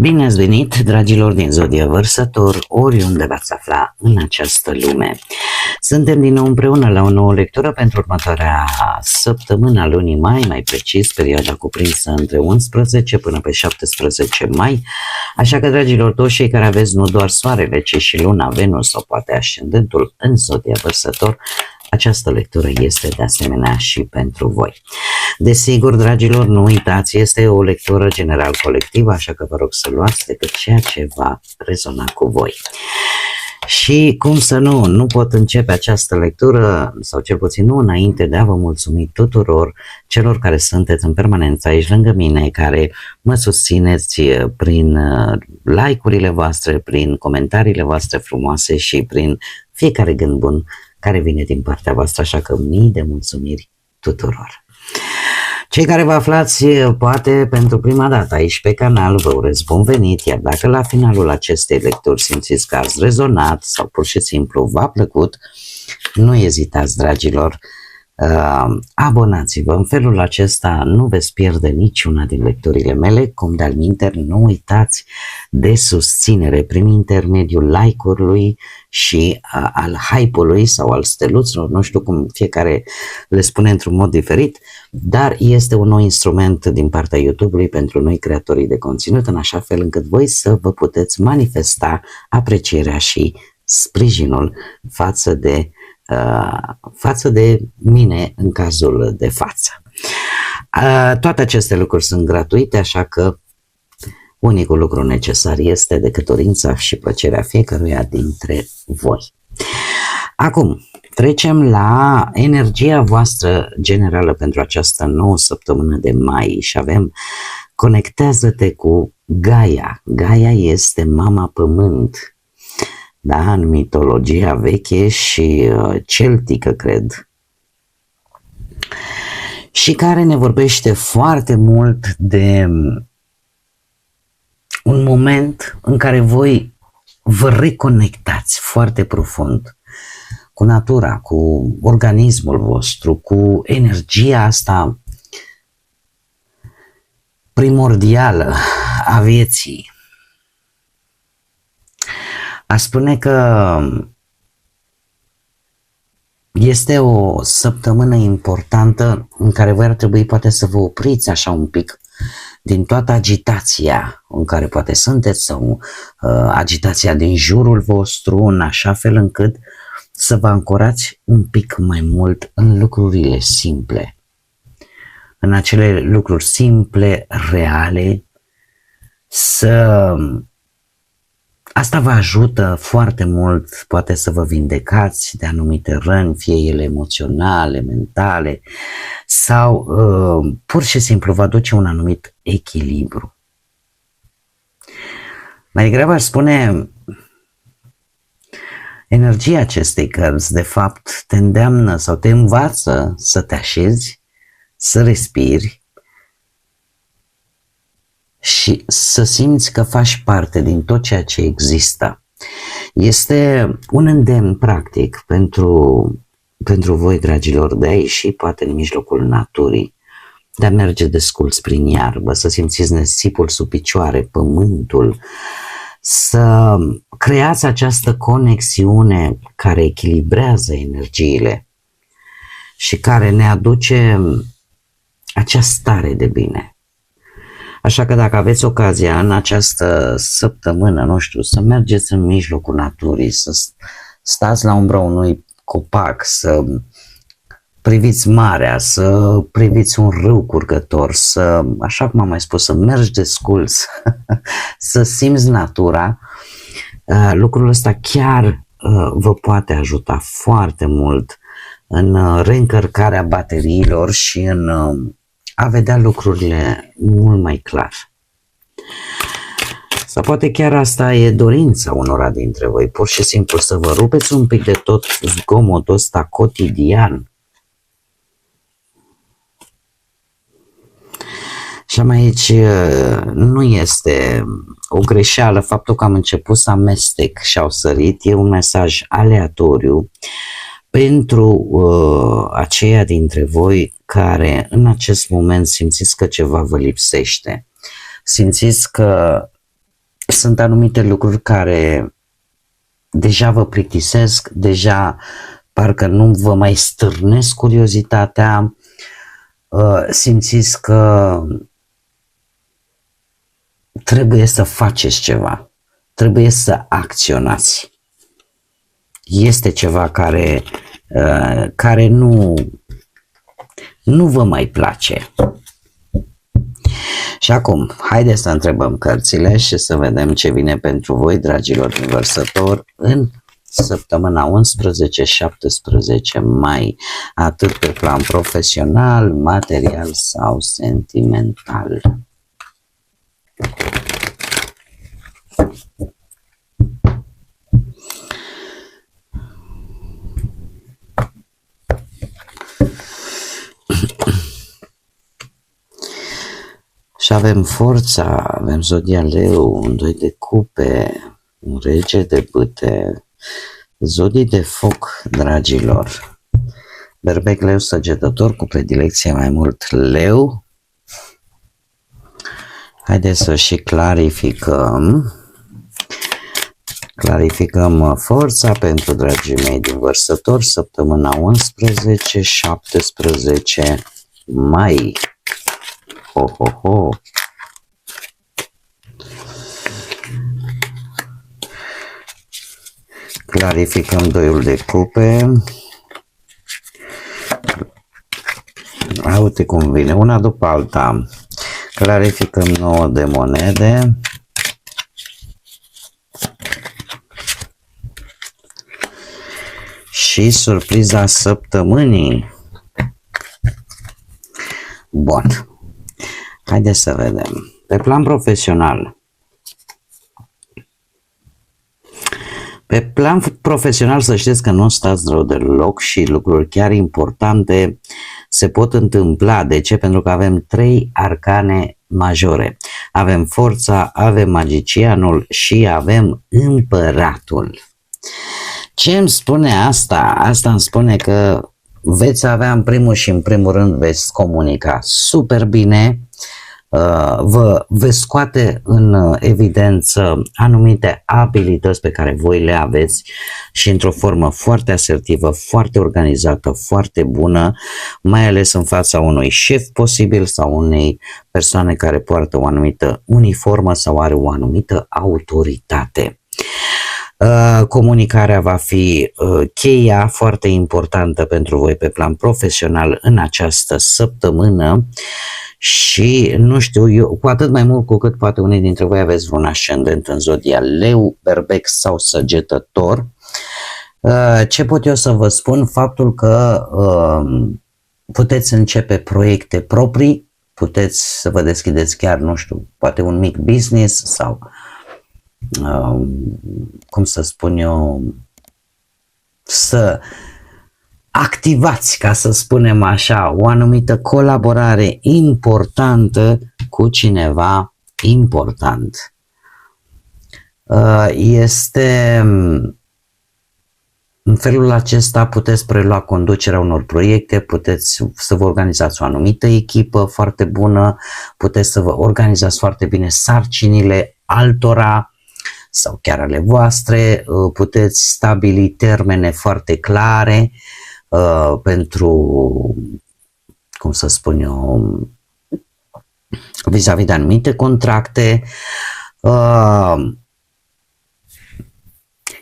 Bine ați venit, dragilor din Zodia Vărsător, oriunde v-ați afla în această lume. Suntem din nou împreună la o nouă lectură pentru următoarea săptămână a lunii mai, mai precis, perioada cuprinsă între 11 până pe 17 mai. Așa că, dragilor, toți cei care aveți nu doar soarele, ci și luna, Venus sau poate ascendentul în Zodia Vărsător, această lectură este de asemenea și pentru voi. Desigur, dragilor, nu uitați, este o lectură general colectivă, așa că vă rog să luați decât ceea ce va rezona cu voi. Și cum să nu pot începe această lectură, sau cel puțin nu înainte de a vă mulțumi tuturor celor care sunteți în permanență aici lângă mine, care mă susțineți prin like-urile voastre, prin comentariile voastre frumoase și prin fiecare gând bun care vine din partea voastră, așa că mii de mulțumiri tuturor. Cei care vă aflați poate pentru prima dată aici pe canal, vă urez bun venit, iar dacă la finalul acestei lecturi simțiți că ați rezonat sau pur și simplu v-a plăcut, nu ezitați, dragilor, abonați-vă. În felul acesta nu veți pierde niciuna din lecturile mele, cum de-al minteri nu uitați de susținere prin intermediul like-ului și al hype-ului sau al steluților, nu știu cum fiecare le spune într-un mod diferit, dar este un nou instrument din partea YouTube-ului pentru noi creatorii de conținut, în așa fel încât voi să vă puteți manifesta aprecierea și sprijinul față de mine în cazul de față. Toate aceste lucruri sunt gratuite, așa că unicul lucru necesar este decât dorința și plăcerea fiecăruia dintre voi. Acum, trecem la energia voastră generală pentru această nouă săptămână de mai și avem conectează-te cu Gaia. Gaia este mama pământ, da, în mitologia veche și celtică, cred, și care ne vorbește foarte mult de un moment în care voi vă reconectați foarte profund cu natura, cu organismul vostru, cu energia asta primordială a vieții. Aș spune că este o săptămână importantă în care voi ar trebui poate să vă opriți așa un pic din toată agitația în care poate sunteți sau agitația din jurul vostru, în așa fel încât să vă ancorați un pic mai mult în lucrurile simple, în acele lucruri simple, reale, asta vă ajută foarte mult, poate să vă vindecați de anumite răni, fie ele emoționale, mentale, sau pur și simplu vă aduce un anumit echilibru. Mai degrabă aș spune, energia acestei cărți, de fapt, te îndeamnă sau te învață să te așezi, să respiri, și să simți că faci parte din tot ceea ce există. Este un îndemn practic pentru voi, dragilor, de a ieși poate în mijlocul naturii, de a merge desculți prin iarbă, să simțiți nisipul sub picioare, pământul, să creați această conexiune care echilibrează energiile și care ne aduce acea stare de bine. Așa că dacă aveți ocazia în această săptămână, nu știu, să mergeți în mijlocul naturii, să stați la umbra unui copac, să priviți marea, să priviți un râu curgător, să, așa cum am mai spus, să mergi desculți, să simți natura, lucrul ăsta chiar vă poate ajuta foarte mult în reîncărcarea bateriilor și în a vedea lucrurile mult mai clar. Sau poate chiar asta e dorința unora dintre voi, pur și simplu să vă rupeți un pic de tot zgomotul ăsta cotidian. Și aici nu este o greșeală faptul că am început să amestec și au sărit, e un mesaj aleatoriu pentru aceia dintre voi care în acest moment simțiți că ceva vă lipsește, simțiți că sunt anumite lucruri care deja vă plictisesc, deja parcă nu vă mai stârnesc curiozitatea, simțiți că trebuie să faceți ceva, trebuie să acționați. Este ceva care nu vă mai place. Și acum, haideți să întrebăm cărțile și să vedem ce vine pentru voi, dragilor din Vărsător, în săptămâna 11-17 mai, atât pe plan profesional, material sau sentimental. Și avem forța, avem zodia leu, un 2 de cupe, un rege de bâte, zodii de foc, dragilor. Berbec, leu, săgetător, cu predilecție mai mult leu. Haideți să și clarificăm. Clarificăm forța pentru dragii mei din Vărsător, săptămâna 11-17 mai. Ho, ho, ho. Clarificăm doiul de cupe. Uite cum vine, una după alta. Clarificăm 9 de monede. Și surpriza săptămânii. Bun. Haideți să vedem. Pe plan profesional. Pe plan profesional să știți că nu stați rău deloc și lucruri chiar importante se pot întâmpla. De ce? Pentru că avem 3 arcane majore. Avem forța, avem magicianul și avem împăratul. Ce îmi spune asta? Asta îmi spune că veți avea în primul și în primul rând veți comunica super bine, vă veți scoate în evidență anumite abilități pe care voi le aveți și într-o formă foarte asertivă, foarte organizată, foarte bună, mai ales în fața unui șef posibil sau unei persoane care poartă o anumită uniformă sau are o anumită autoritate. Comunicarea va fi cheia foarte importantă pentru voi pe plan profesional în această săptămână și nu știu eu, cu atât mai mult cu cât poate unii dintre voi aveți vreun ascendent în zodia leu, berbec sau săgetător. Ce pot eu să vă spun? Faptul că puteți începe proiecte proprii, puteți să vă deschideți chiar, nu știu, poate un mic business sau cum să spun eu, să activați, ca să spunem așa, o anumită colaborare importantă cu cineva important. Este în felul acesta puteți prelua conducerea unor proiecte, puteți să vă organizați o anumită echipă foarte bună, puteți să vă organizați foarte bine sarcinile altora sau chiar ale voastre, puteți stabili termene foarte clare pentru, cum să spun eu, vis-a-vis de anumite contracte.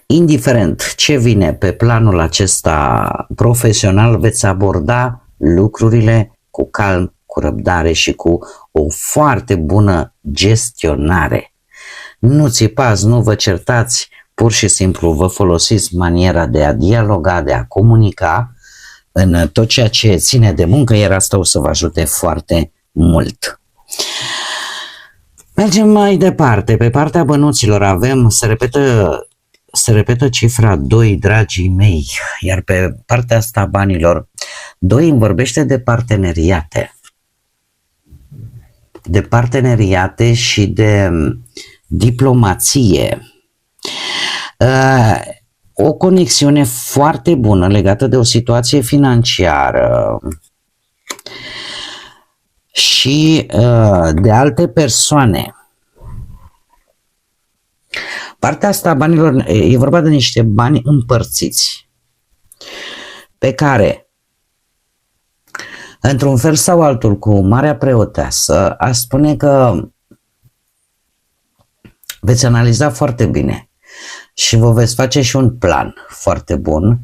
Indiferent ce vine pe planul acesta profesional, veți aborda lucrurile cu calm, cu răbdare și cu o foarte bună gestionare. Nu țipați, nu vă certați, pur și simplu vă folosiți maniera de a dialoga, de a comunica în tot ceea ce ține de muncă, iar asta o să vă ajute foarte mult. Mergem mai departe. Pe partea bănuților avem, se repetă cifra 2, dragii mei, iar pe partea asta banilor, 2 îmi vorbește de parteneriate. De parteneriate și de diplomație. O conexiune foarte bună legată de o situație financiară și de alte persoane. Partea asta a banilor, e vorba de niște bani împărțiți, pe care, într-un fel sau altul, cu Marea Preoteasă, aș spune că veți analiza foarte bine și vă veți face și un plan foarte bun.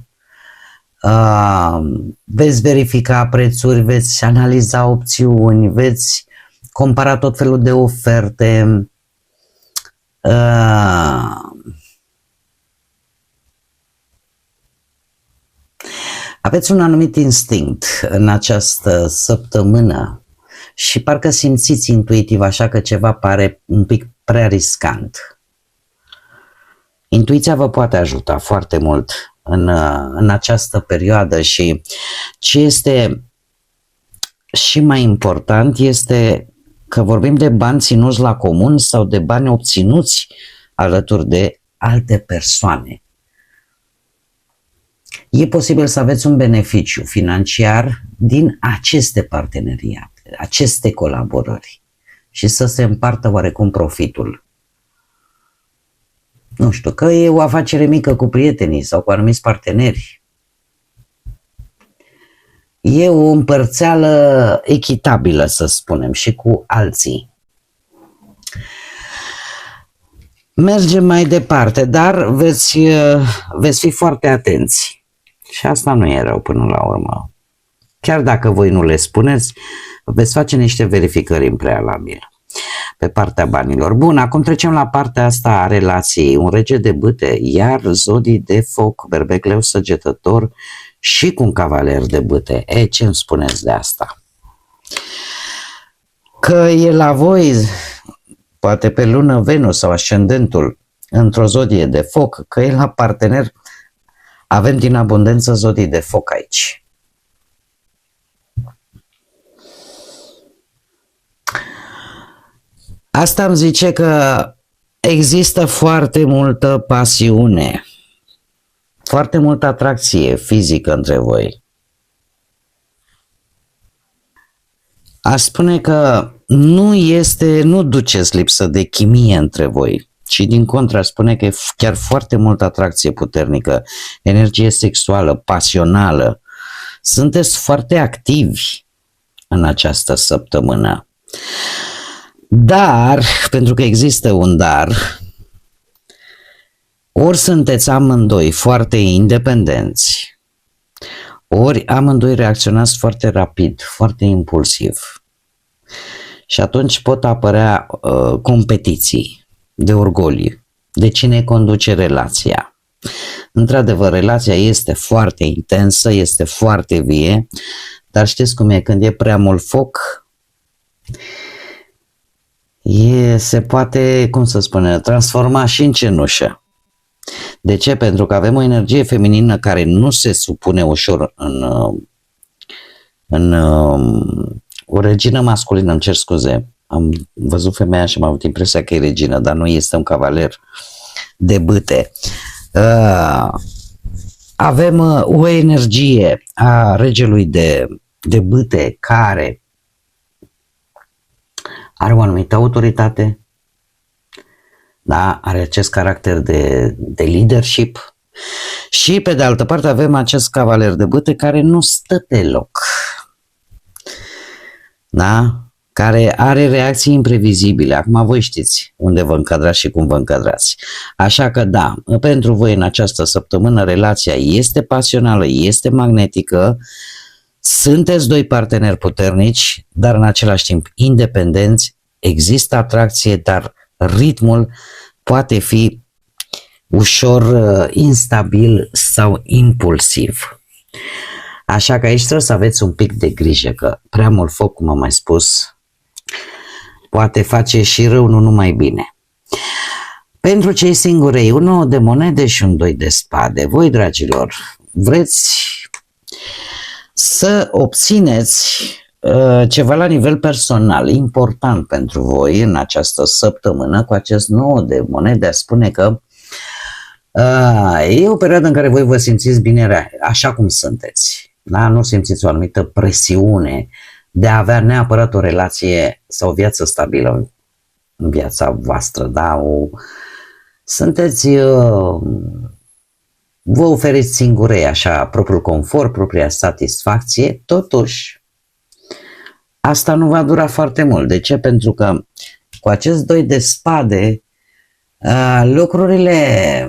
Veți verifica prețuri, veți analiza opțiuni, veți compara tot felul de oferte. Aveți un anumit instinct în această săptămână și parcă simțiți intuitiv așa că ceva pare un pic prea riscant. Intuiția vă poate ajuta foarte mult în această perioadă și ce este și mai important este că vorbim de bani ținuți la comun sau de bani obținuți alături de alte persoane. E posibil să aveți un beneficiu financiar din aceste parteneriate, aceste colaborări și să se împartă oarecum profitul. Nu știu, că e o afacere mică cu prietenii sau cu anumiți parteneri. E o împărțeală echitabilă, să spunem, și cu alții. Mergem mai departe, dar veți fi foarte atenți. Și asta nu e rău până la urmă. Chiar dacă voi nu le spuneți, veți face niște verificări în prealabil pe partea banilor. Bun, acum trecem la partea asta a relației. Un rege de bâte, iar zodii de foc, berbec, leu, săgetător și cu un cavaler de bâte. Ce îmi spuneți de asta? Că e la voi, poate pe lună Venus sau ascendentul într-o zodie de foc, că e la partener, avem din abundență zodii de foc aici. Asta îmi zice că există foarte multă pasiune, foarte multă atracție fizică între voi. Aș spune că nu duceți lipsă de chimie între voi, ci din contră aș spune că e chiar foarte multă atracție puternică, energie sexuală, pasională. Sunteți foarte activi în această săptămână. Dar, pentru că există un dar, ori sunteți amândoi foarte independenți, ori amândoi reacționați foarte rapid, foarte impulsiv. Și atunci pot apărea competiții de orgoliu, de cine conduce relația. Într-adevăr, relația este foarte intensă, este foarte vie, dar știți cum e, când e prea mult foc, se poate, cum să spune, transforma și în cenușă. De ce? Pentru că avem o energie feminină care nu se supune ușor în o regină masculină, îmi cer scuze. Am văzut femeia și am avut impresia că e regină, dar nu, este un cavaler de bâte. Avem o energie a regelui de bâte care are o anumită autoritate, da? Are acest caracter de leadership și pe de altă parte avem acest cavaler de bâte care nu stă pe loc, da? Care are reacții imprevizibile. Acum voi știți unde vă încadrați și cum vă încadrați. Așa că da, pentru voi în această săptămână relația este pasională, este magnetică, sunteți doi parteneri puternici, dar în același timp independenți, există atracție, dar ritmul poate fi ușor instabil sau impulsiv. Așa că aici trebuie să aveți un pic de grijă, că prea mult foc, cum am mai spus, poate face și rău, nu numai bine. Pentru cei singurei, un 9 de monede și un 2 de spade. Voi, dragilor, vreți să obțineți ceva la nivel personal important pentru voi în această săptămână. Cu acest 9 de monede spune că e o perioadă în care voi vă simțiți bine așa cum sunteți. Da? Nu simțiți o anumită presiune de a avea neapărat o relație sau o viață stabilă în viața voastră. Da? Sunteți, vă oferiți singurei așa propriul confort, propria satisfacție, totuși asta nu va dura foarte mult. De ce? Pentru că cu acest 2 de spade lucrurile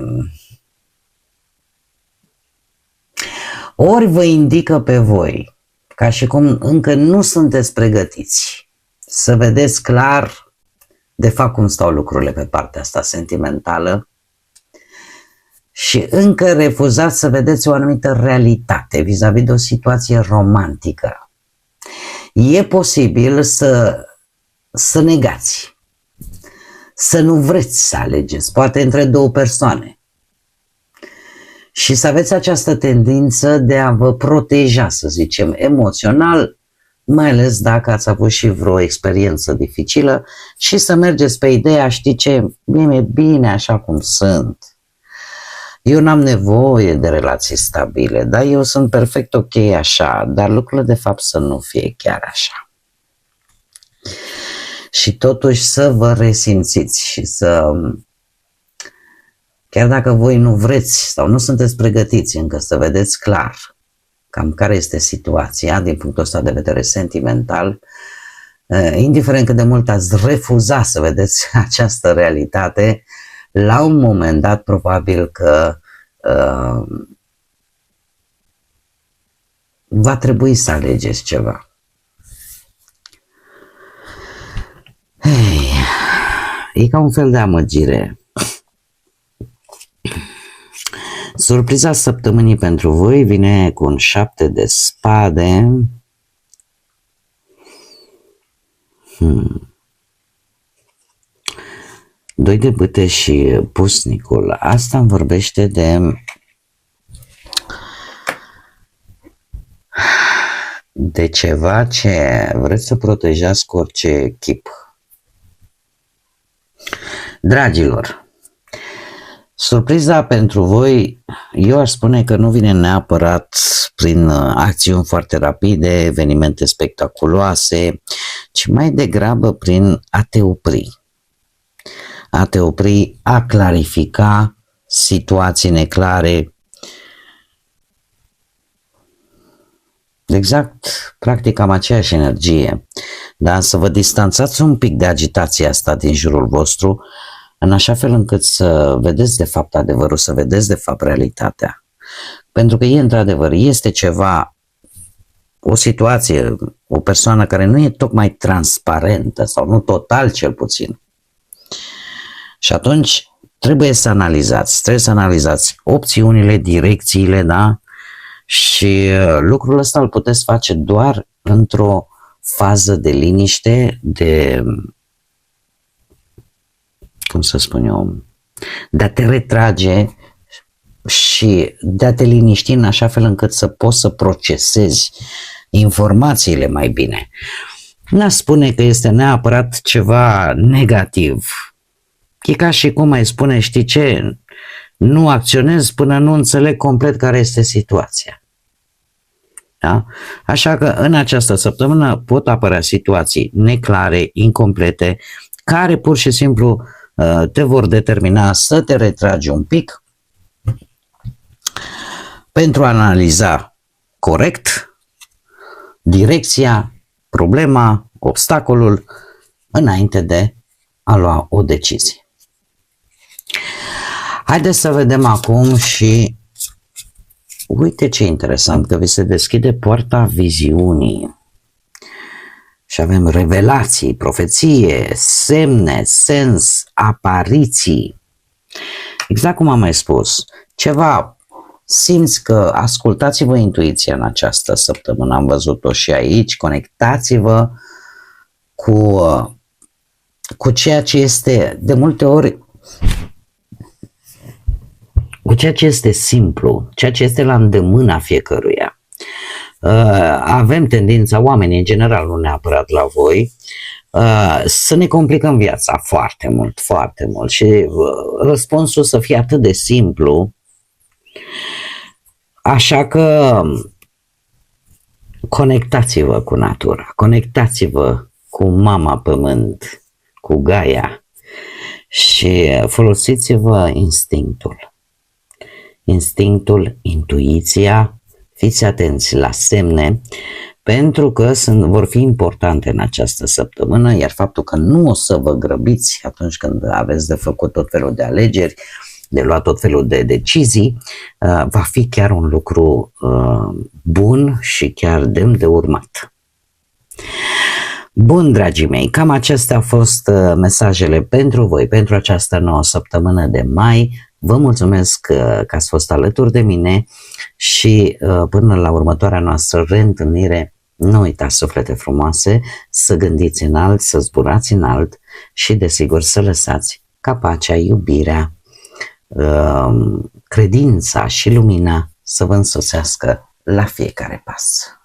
ori vă indică pe voi ca și cum încă nu sunteți pregătiți să vedeți clar de fapt cum stau lucrurile pe partea asta sentimentală și încă refuzați să vedeți o anumită realitate vis-a-vis de o situație romantică. E posibil să negați, să nu vreți să alegeți, poate între două persoane. Și să aveți această tendință de a vă proteja, să zicem, emoțional, mai ales dacă ați avut și vreo experiență dificilă și să mergeți pe ideea, știi ce, mi-e bine așa cum sunt. Eu n-am nevoie de relații stabile, dar eu sunt perfect ok așa, dar lucrurile de fapt să nu fie chiar așa. Și totuși să vă resimțiți și să, chiar dacă voi nu vreți sau nu sunteți pregătiți încă să vedeți clar cam care este situația din punctul ăsta de vedere sentimental, indiferent cât de mult ați refuza să vedeți această realitate, la un moment dat probabil că va trebui să alegeți ceva. Hey, e ca un fel de amăgire. Surpriza săptămânii pentru voi vine cu un 7 de spade. 2 de bâte și pusnicul. Asta îmi vorbește de ceva ce vreți să protejați cu orice chip. Dragilor, surpriza pentru voi, eu aș spune că nu vine neapărat prin acțiuni foarte rapide, evenimente spectaculoase, ci mai degrabă prin a te opri. A te opri, a clarifica situații neclare. Exact, practic cam aceeași energie, dar să vă distanțați un pic de agitația asta din jurul vostru, în așa fel încât să vedeți de fapt adevărul, să vedeți de fapt realitatea. Pentru că e într-adevăr, este ceva, o situație, o persoană care nu e tocmai transparentă sau nu total cel puțin. Și atunci trebuie să analizați opțiunile, direcțiile, da? Și lucrul ăsta îl puteți face doar într-o fază de liniște, de, cum să spun eu, de a te retrage și de a te liniști în așa fel încât să poți să procesezi informațiile mai bine. N-aș spune că este neapărat ceva negativ. E ca și cum ai spune, știi ce, nu acționez până nu înțeleg complet care este situația. Da? Așa că în această săptămână pot apărea situații neclare, incomplete, care pur și simplu te vor determina să te retragi un pic pentru a analiza corect direcția, problema, obstacolul, înainte de a lua o decizie. Haideți să vedem acum și uite ce interesant, că vi se deschide poarta viziunii și avem revelații, profeție, semne, sens, apariții. Exact cum am mai spus, ceva, simți că ascultați-vă intuiția în această săptămână, am văzut-o și aici, conectați-vă cu ceea ce este de multe ori, cu ceea ce este simplu, ceea ce este la îndemâna fiecăruia. Avem tendința, oamenii în general, nu neapărat la voi, să ne complicăm viața foarte mult, foarte mult și răspunsul să fie atât de simplu, așa că conectați-vă cu natura, conectați-vă cu mama pământ, cu Gaia și folosiți-vă instinctul, intuiția, fiți atenți la semne, pentru că vor fi importante în această săptămână, iar faptul că nu o să vă grăbiți atunci când aveți de făcut tot felul de alegeri, de luat tot felul de decizii, va fi chiar un lucru bun și chiar demn de urmat. Bun, dragii mei, cam acestea au fost mesajele pentru voi, pentru această nouă săptămână de mai. Vă mulțumesc că ați fost alături de mine și până la următoarea noastră reîntâlnire, nu uitați, suflete frumoase, să gândiți înalt, să zburați înalt și desigur să lăsați ca pacea, iubirea, credința și lumina să vă însoțească la fiecare pas.